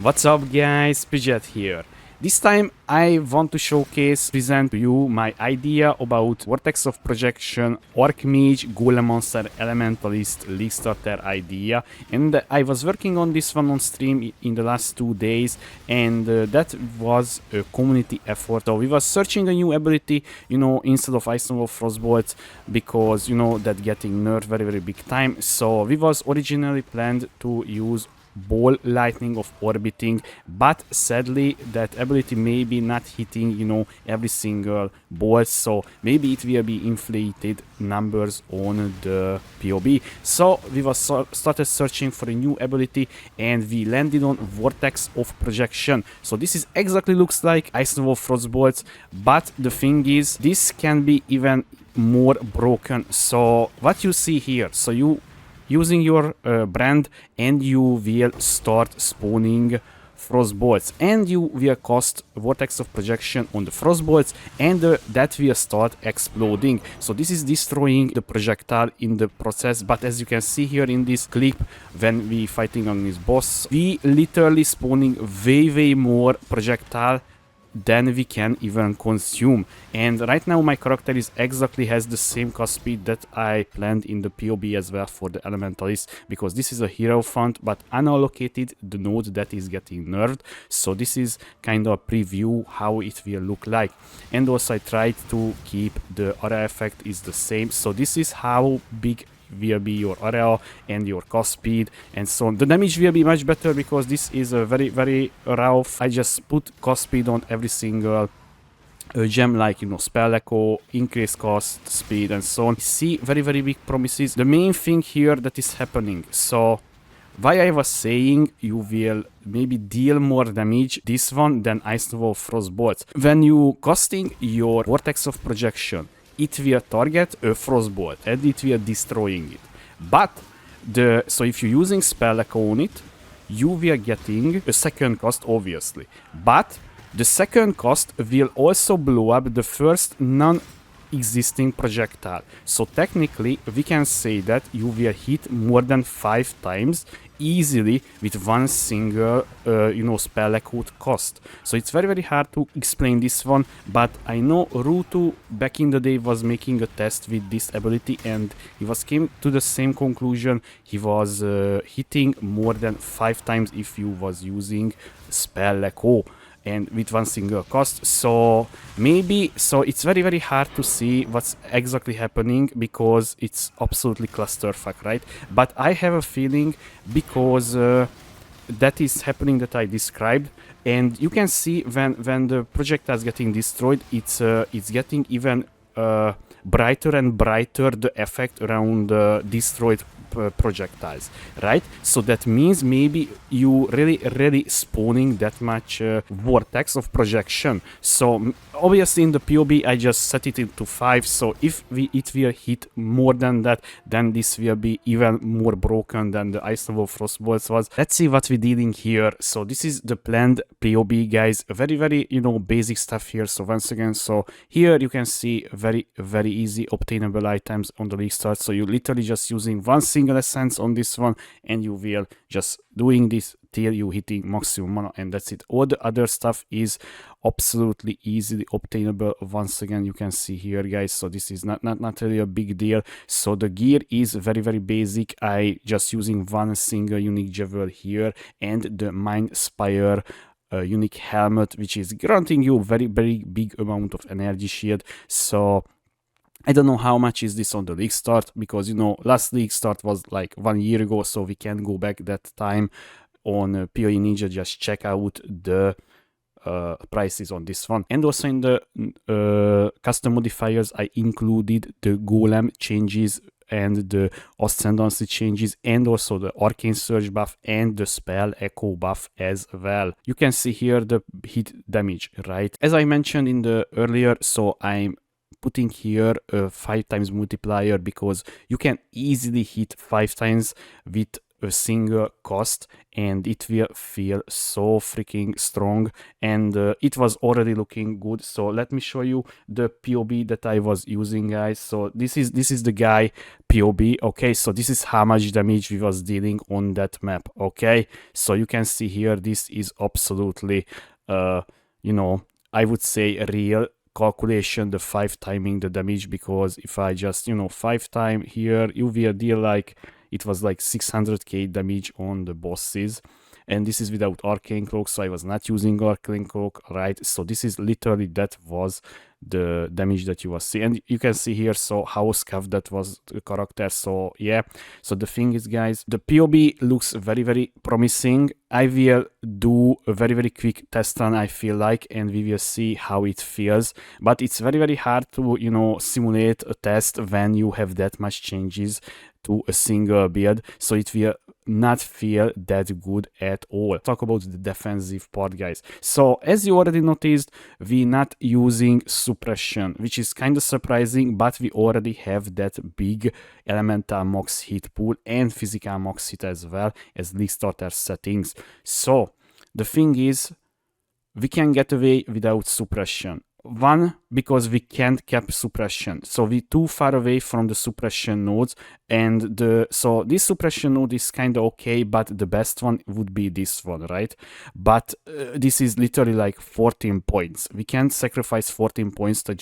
What's up guys, Pidget here. This time I want to present to you my idea about Vortex of Projection, Archmage, Golemancer, Elementalist League Starter idea, and I was working on this one on stream in the last 2 days, and that was a community effort. So we was searching a new ability, instead of Ice Novel Frostbolt, because that getting nerfed very big time. So we was originally planned to use ball lightning of orbiting, but sadly that ability may be not hitting every single ball, so maybe it will be inflated numbers on the PoE. So we was started searching for a new ability and we landed on Vortex of Projection. So this is exactly looks like Ice Novel Frostbolts, but the thing is this can be even more broken. So what you see here, so you using your brand and you will start spawning frostbolts, and you will cast Vortex of Projection on the frostbolts, and that will start exploding. So this is destroying the projectile in the process, but as you can see here in this clip, when we fighting on this boss, we literally spawning way more projectile than we can even consume. And right now my character is exactly has the same cast speed that I planned in the PoE as well for the Elementalist, because this is a hero font but unallocated the node that is getting nerfed. So this is kind of a preview how it will look like. And also I tried to keep the area effect is the same, so this is how big will be your area and your cast speed and so on. The damage will be much better because this is a very rough. I just put cast speed on every single gem, like spell echo, increase cost, speed and so on. See very big promises. The main thing here that is happening, so why I was saying you will maybe deal more damage this one than Ice Novel Frostbolts. When you casting your Vortex of Projection, it will target a frostbolt and it will destroying it. But so if you're using spell echo on it, you will getting a second cast obviously. But the second cast will also blow up the first non-existing projectile. So technically we can say that you will hit more than 5 times easily with one single spell echo cost. So it's very hard to explain this one, but I know Rutu back in the day was making a test with this ability and he was came to the same conclusion. He was hitting more than 5 times if you was using spell echo and with one single cost. So maybe, so it's very hard to see what's exactly happening because it's absolutely clusterfuck, right? But I have a feeling because that is happening that I described, and you can see when the projectile is getting destroyed, it's getting even brighter and brighter the effect around destroyed projectiles, right? So that means maybe you really spawning that much Vortex of Projection. So obviously in the PoE I just set it into 5, so if it will hit more than that, then this will be even more broken than the Ice Novel Frostbolts was. Let's see what we're dealing here. So this is the planned PoE, guys. Very basic stuff here. So once again, so here you can see very easy obtainable items on the league start. So you're literally just using one single essence on this one and you will just doing this till you hitting maximum mana, and that's it. All the other stuff is absolutely easily obtainable. Once again, you can see here, guys, so this is not really a big deal. So the gear is very basic. I just using one single unique jewel here and the Mind Spire unique helmet, which is granting you very big amount of energy shield. So I don't know how much is this on the league start, because last league start was like 1 year ago, so we can go back that time on PoE Ninja, just check out the prices on this one. And also in the custom modifiers I included the golem changes and the ascendancy changes, and also the arcane surge buff and the spell echo buff as well. You can see here the hit damage, right? As I mentioned in the earlier, so I'm putting here a 5 times multiplier because you can easily hit 5 times with a single cost, and it will feel so freaking strong, and it was already looking good. So let me show you the POB that I was using, guys. So this is the guy POB. Okay, so this is how much damage we was dealing on that map. Okay, so you can see here, this is absolutely you know, I would say a real calculation, the 5 timing the damage, because if I just, 5 time here, you will deal like, it was like 600k damage on the bosses, and this is without arcane cloak, so I was not using arcane cloak, right? So this is literally, that was the damage that you will see, and you can see here, so how scuffed that was the character. So yeah, so the thing is, guys, the POB looks very, very promising. I will do a very, very quick test run, I feel like, and we will see how it feels, but it's very, very hard to simulate a test when you have that much changes to a single build, so it will not feel that good at all. Talk about the defensive part, guys. So as you already noticed, we're not using suppression, which is kind of surprising, but we already have that big elemental max hit pool and physical max hit as well as league starter settings. So the thing is, we can get away without suppression. One, because we can't cap suppression, so we're too far away from the suppression nodes, and so this suppression node is kind of okay, but the best one would be this one, right? But this is literally like 14 points. We can't sacrifice 14 points to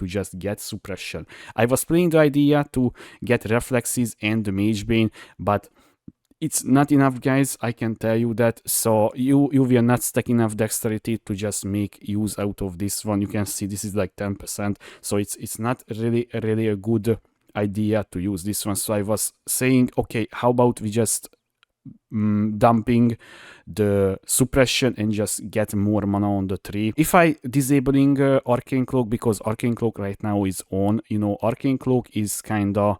just get suppression. I was playing the idea to get reflexes and the mage bane, but it's not enough, guys, I can tell you that. So you will not stack enough dexterity to just make use out of this one. You can see this is like 10%, so it's not really a good idea to use this one. So I was saying, okay, how about we just dumping the suppression and just get more mana on the tree. If I disabling arcane cloak, because arcane cloak right now is on, arcane cloak is kinda,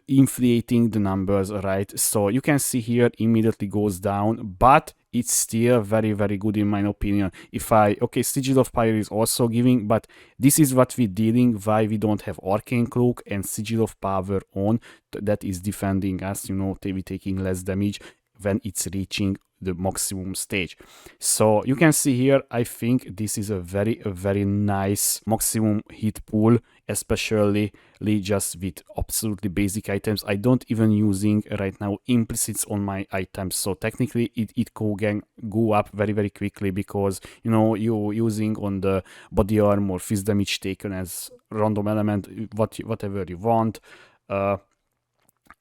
inflating the numbers, right? So you can see here immediately goes down, but it's still very, very good in my opinion. If okay, Sigil of Pyre is also giving, but this is what we're dealing, why we don't have Arcane Cloak and Sigil of Power on, that is defending us, we're taking less damage when it's reaching the maximum stage. So you can see here, I think this is a very nice maximum hit pool, especially just with absolutely basic items. I don't even using right now implicits on my items, so technically it can go up very quickly, because you're using on the body armor fist damage taken as random element, whatever you want.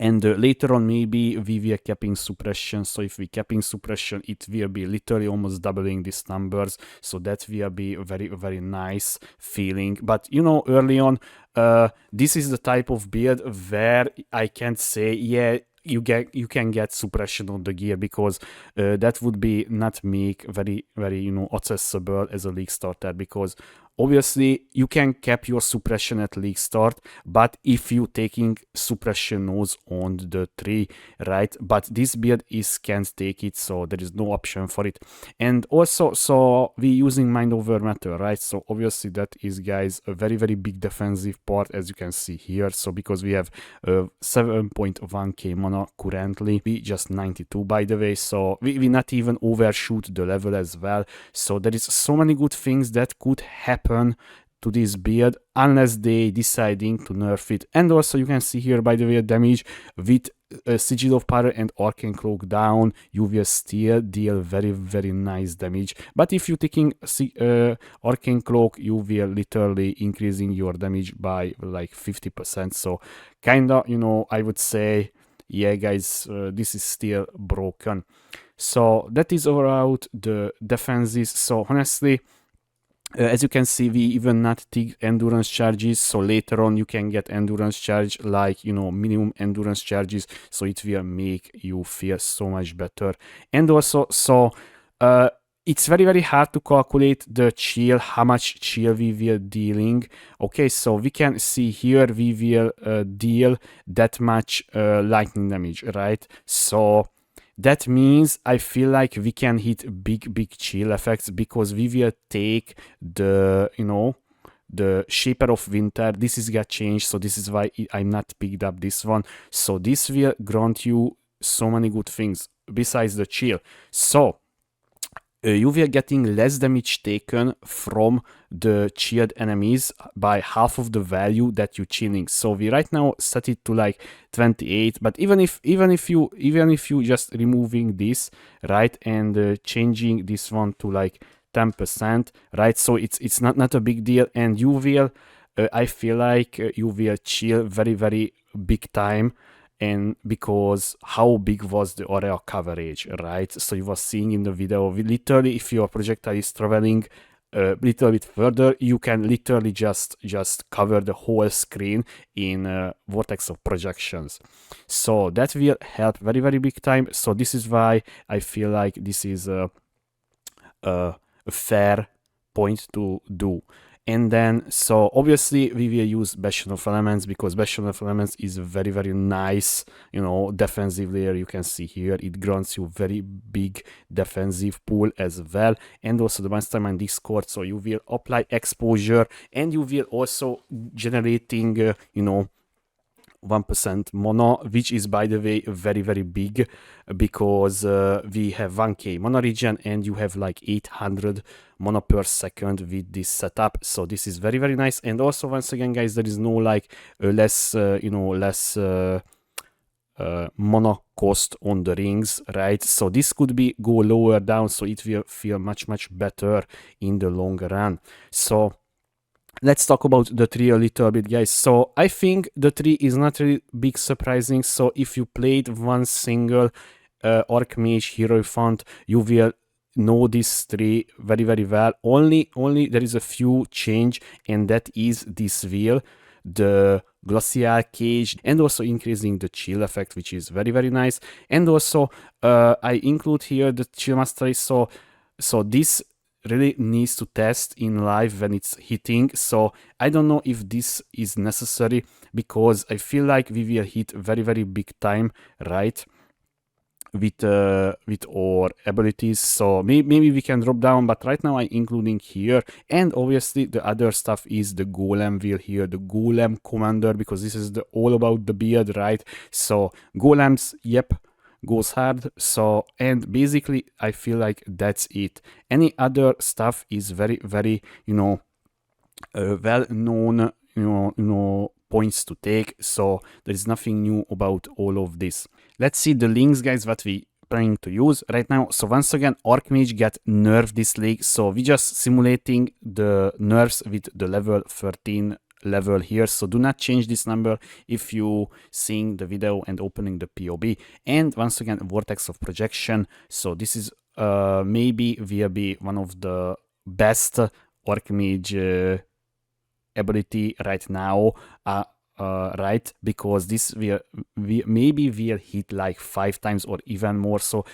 And later on, maybe we will capping suppression. So if we capping suppression, it will be literally almost doubling these numbers. So that will be a very nice feeling. But early on, this is the type of build where I can't say, yeah, you can get suppression on the gear, because that would be not make very accessible as a league starter, because obviously you can cap your suppression at league start, but if you taking suppression nodes on the tree, right? But this build can't take it, so there is no option for it. And also, so we using mind over matter, right? So obviously that is, guys, a very big defensive part, as you can see here. So because we have 7.1k mana currently, we just 92, by the way, so we not even overshoot the level as well. So there is so many good things that could happen to this build, unless they deciding to nerf it. And also you can see here, by the way, damage with Sigil of Power and Arcane Cloak down, you will still deal very nice damage. But if you're taking Arcane Cloak, you will literally increasing your damage by like 50%. So kinda, I would say, yeah, guys, this is still broken. So that is about the defenses. So honestly, as you can see, we even not take endurance charges, so later on you can get endurance charge, like minimum endurance charges, so it will make you feel so much better. And also, so it's very hard to calculate the chill, how much chill we will dealing. Okay, so we can see here we will deal that much lightning damage, right? So that means I feel like we can hit big chill effects, because we will take the the Shaper of Winter. This is got changed, so this is why I'm not picked up this one. So this will grant you so many good things besides the chill. So you will getting less damage taken from the chilled enemies by half of the value that you chilling. So we right now set it to like 28, but even if you just removing this, right, and changing this one to like 10%, right, so it's not a big deal, and you will I feel like you will chill very big time. And because how big was the area coverage, right? So you were seeing in the video, literally, if your projectile is traveling a little bit further, you can literally just cover the whole screen in Vortex of projections. So that will help very big time. So this is why I feel like this is a fair point to do. And then, so obviously we will use Bastion of Elements, because Bastion of Elements is very nice, you know, defensive layer. You can see here it grants you very big defensive pool as well, and also the time on Discord. So you will apply exposure, and you will also generating you know, 1% mono, which is, by the way, very big, because we have 1k mono regen and you have like 800 mono per second with this setup. So this is very nice. And also, once again, guys, there is no like less mono cost on the rings, right? So this could be go lower down, so it will feel much better in the long run. So let's talk about the tree a little bit, guys. So I think the tree is not really big surprising. So if you played one single Archmage hero font, you will know this tree very well. Only there is a few change, and that is this wheel, the glacial cage, and also increasing the chill effect, which is very nice. And also I include here the chill mastery. So this really needs to test in live when it's hitting. So I don't know if this is necessary, because I feel like we will hit very big time, right, with our abilities. So maybe we can drop down, but right now I'm including here. And obviously the other stuff is the golem wheel here, the golem commander, because this is all about the build, right? So golems, yep, goes hard. So, and basically I feel like that's it. Any other stuff is very you know, well known, you know, points to take. So there is nothing new about all of this. Let's see the links, guys, what we planning to use right now. So once again, Archmage get nerfed this league, so we just simulating the nerfs with the level 13 level here. So do not change this number if you seeing the video and opening the POB. And once again, Vortex of Projection. So this is maybe will be one of the best Archmage ability right now, right, because this maybe will hit like 5 times or even more. So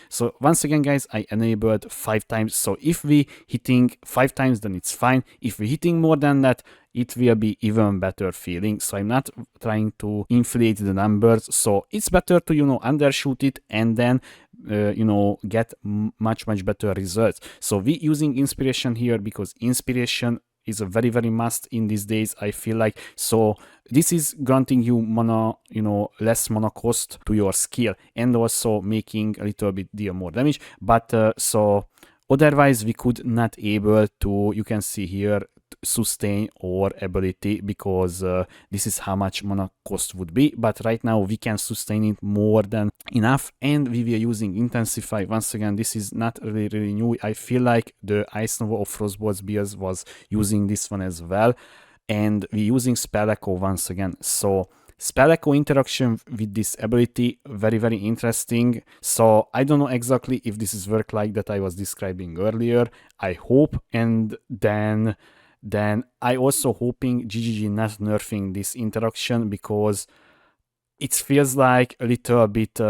once again, guys, I enabled 5 times. So if we hitting 5 times, then it's fine. If we hitting more than that, it will be even better feeling. So I'm not trying to inflate the numbers. So it's better to, you know, undershoot it and then you know, get much better results. So we using inspiration here because inspiration is a very must in these days, I feel like. So this is granting you mana, you know, less mana cost to your skill, and also making a little bit deal more damage. But so otherwise we could not able to, you can see here, sustain our ability, because this is how much mana cost would be. But right now we can sustain it more than enough, and we were using intensify. Once again, this is not really new. I feel like the Ice Nova of Frostbolt's BS was using this one as well, and we're using Spell Echo once again. So Spell Echo interaction with this ability, very interesting. So I don't know exactly if this is work like that I was describing earlier. I hope. And then I also hoping GGG not nerfing this interaction, because it feels like a little bit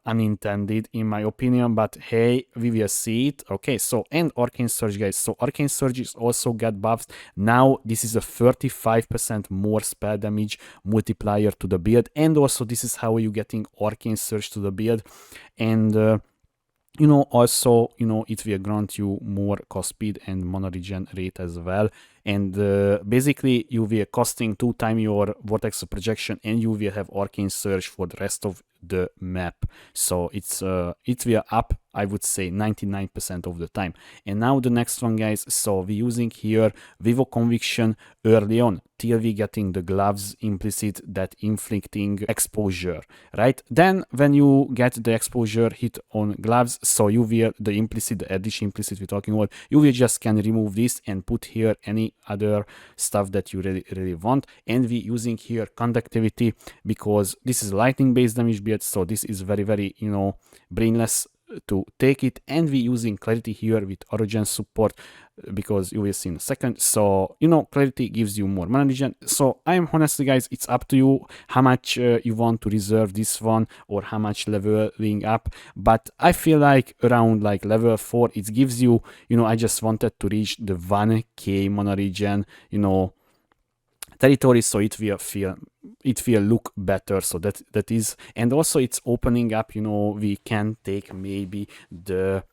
unintended in my opinion, but hey, we will see it. Okay, so, and Arcane Surge, guys. So Arcane Surge is also got buffs. Now this is a 35% more spell damage multiplier to the build, and also this is how you getting Arcane Surge to the build. And you know, also, you know, it will grant you more cost speed and mana regen rate as well. and basically you will costing 2 times your Vortex of Projection, and you will have Arcane Surge for the rest of the map. So it's it will up, I would say, 99% of the time. And now the next one, guys. So we're using here Vivo Conviction early on till we getting the gloves implicit that inflicting exposure, right? Then when you get the exposure hit on gloves, so you will the implicit, the addition implicit we're talking about, you will just can remove this and put here any other stuff that you really want. And we using here conductivity because this is lightning based damage build, so this is very, you know, brainless to take it. And we using clarity here with origin support because you will see in a second. So, you know, clarity gives you more mana regen. So I am honestly, guys, it's up to you how much you want to reserve this one or how much leveling up. But I feel like around like level 4 it gives you, you know, I just wanted to reach the 1k mana regen, you know, territory, so it will look better. So that is, and also it's opening up, you know, we can take maybe the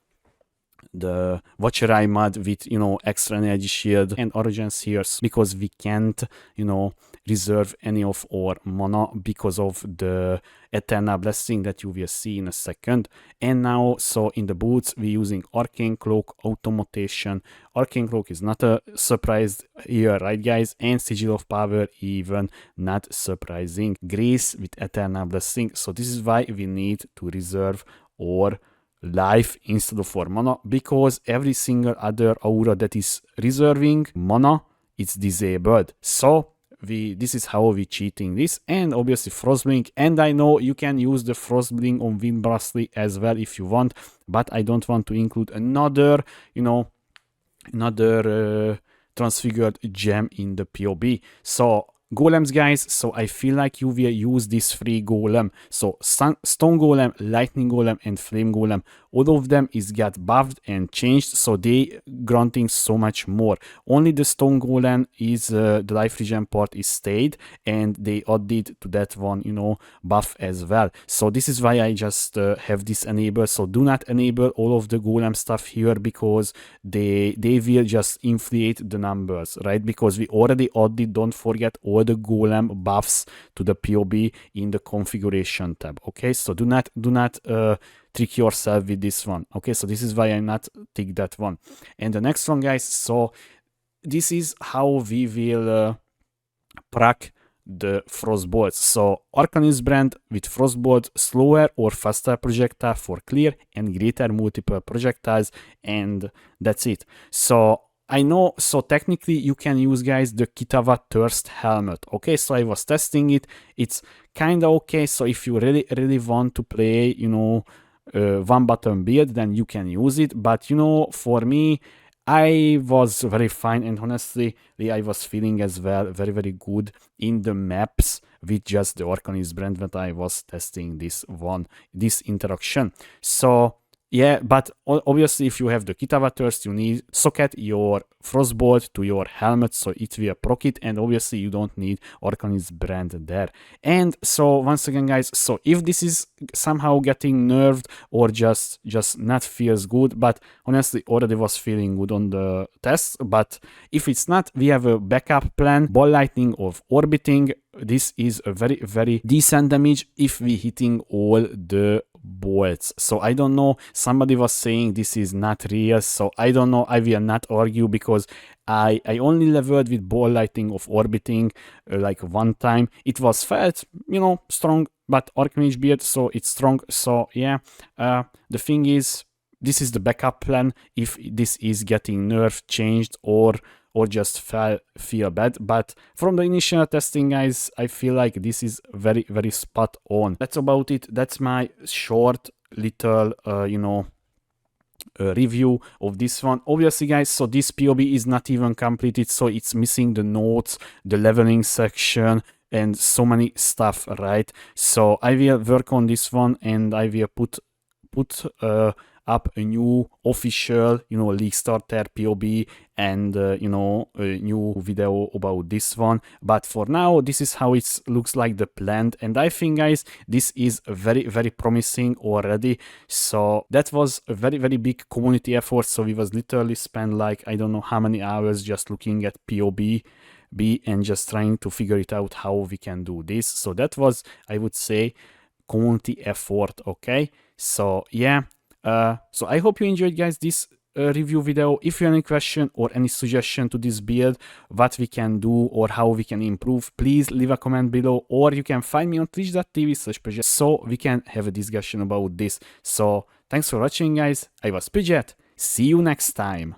Watcher Eye Mod with, you know, extra energy shield and origin here, because we can't, you know, reserve any of our mana because of the Eternal Blessing that you will see in a second. And now, so in the boots we're using Arcane Cloak, Automation. Arcane Cloak is not a surprise here, right, guys? And Sigil of Power, even not surprising. Grace with Eternal Blessing. So this is why we need to reserve our life instead of for mana, because every single other aura that is reserving mana, it's disabled. So this is how we cheating this. And obviously Frostblink, and I know you can use the Frostblink on Windbrastly as well if you want, but I don't want to include another, you know, another transfigured gem in the PoB. So golems, guys, so I feel like you will use this free golem. So stone golem, lightning golem, and flame golem, all of them is got buffed and changed, so they granting so much more. Only the stone golem is the life regen part is stayed, and they added to that one, you know, buff as well. So this is why I just have this enabled. So do not enable all of the golem stuff here, because they will just inflate the numbers, right? Because we already added, don't forget, all the golem buffs to the PoB in the configuration tab. Okay, so do not trick yourself with this one. Okay, so this is why I not take that one. And the next one, guys, so this is how we will proc the Frostbolts. So Arcanist brand with Frostbolt, slower or faster projectile for clear and greater multiple projectiles, and that's it. So I know, so technically you can use, guys, the Kitava Thirst Helmet. Okay, so I was testing it. It's kind of okay. So if you really want to play, you know, one button build, then you can use it. But, you know, for me, I was very fine, and honestly, I was feeling as well very good in the maps with just the Arcanist brand that I was testing this interaction. So yeah, but obviously if you have the Kitava Thirst, you need socket your Frostbolt to your helmet, so it will proc it, and obviously you don't need Arcanist brand there. And so once again, guys, so if this is somehow getting nerfed or just not feels good, but honestly already was feeling good on the tests, but if it's not, we have a backup plan. Ball lightning of orbiting, this is a very decent damage if we hitting all the bolts. So I don't know, somebody was saying this is not real, so I don't know, I will not argue, because I only leveled with ball lightning of orbiting like one time. It was felt, you know, strong, but Archmage build, so it's strong. So yeah, the thing is, this is the backup plan if this is getting nerfed, changed, or just feel bad. But from the initial testing, guys, I feel like this is very spot on. That's about it. That's my short little you know, review of this one. Obviously, guys, so this PoB is not even completed, so it's missing the notes, the leveling section, and so many stuff, right? So I will work on this one, and I will put up a new official, league starter POB and, a new video about this one. But for now, this is how it looks like the plan. And I think, guys, this is very, very promising already. So that was a very, very big community effort. So we was literally spent like, I don't know how many hours just looking at POB and just trying to figure it out how we can do this. So that was, I would say, community effort. Okay, so yeah, so I hope you enjoyed, guys, this review video. If you have any question or any suggestion to this build, what we can do or how we can improve, please leave a comment below, or you can find me on twitch.tv/Pidget so we can have a discussion about this. So thanks for watching, guys. I was Pidget. See you next time.